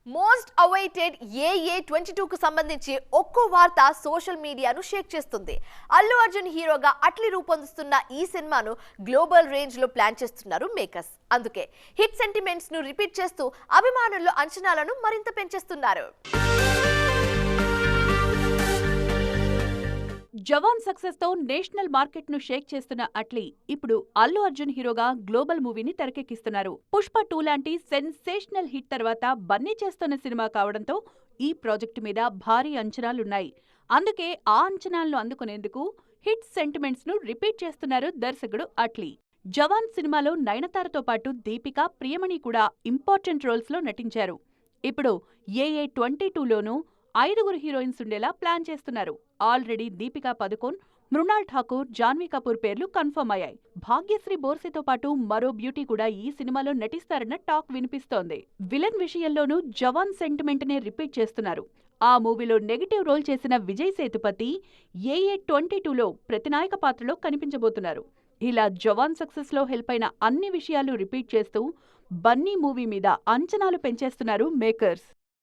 Most awaited AA22 కు సంబంధించి ఒక్కో వార్త సోషల్ మీడియాను షేక్ చేస్తుంది. అల్లు అర్జున్ హీరోగా అట్లీ రూపొందిస్తున్న ఈ సినిమాను గ్లోబల్ రేంజ్ లో ప్లాన్ చేస్తున్నారు మేకర్స్. అందుకే హిట్ సెంటిమెంట్స్ ను రిపీట్ చేస్తూ అభిమానుల్లో అంచనాలను మరింత పెంచేస్తున్నారు. జవాన్ సక్సెస్ తో నేషనల్ మార్కెట్ ను షేక్ చేస్తున్న అట్లీ ఇప్పుడు అల్లు అర్జున్ హీరోగా గ్లోబల్ మూవీని తెరకెక్కిస్తున్నారు. పుష్ప 2 లాంటి సెన్సేషనల్ హిట్ తర్వాత బన్నీ చేస్తున్న సినిమా కావడంతో ఈ ప్రాజెక్టు మీద భారీ అంచనాలున్నాయి. అందుకే ఆ అంచనాలను అందుకునేందుకు హిట్ సెంటిమెంట్స్ ను రిపీట్ చేస్తున్నారు దర్శకుడు అట్లీ. జవాన్ సినిమాలో నయనతారతో పాటు దీపిక, ప్రియమణి కూడా ఇంపార్టెంట్ రోల్స్ లో నటించారు. ఇప్పుడు AA22లోనూ 5 హీరోయిన్స్ ఉండేలా ప్లాన్ చేస్తున్నారు. ఆల్రెడీ దీపికా పదుకోన్, మృణాల్ ఠాకూర్, జాన్వీ కపూర్ పేర్లు కన్ఫర్మ్ అయ్యాయి. భాగ్యశ్రీ బోర్సేతో పాటు మరో బ్యూటీ కూడా ఈ సినిమాలో నటిస్తారన్న టాక్ వినిపిస్తోంది. విలన్ విషయంలోనూ జవాన్ సెంటిమెంట్ నే రిపీట్ చేస్తున్నారు. ఆ మూవీలో నెగటివ్ రోల్ చేసిన విజయ్ సేతుపతి AA22లో ప్రతినాయక పాత్రలో కనిపించబోతున్నారు. ఇలా జవాన్ సక్సెస్ లో హెల్ప్ అయిన అన్ని విషయాలు రిపీట్ చేస్తూ బన్నీ మూవీ మీద అంచనాలు పెంచేస్తున్నారు మేకర్స్.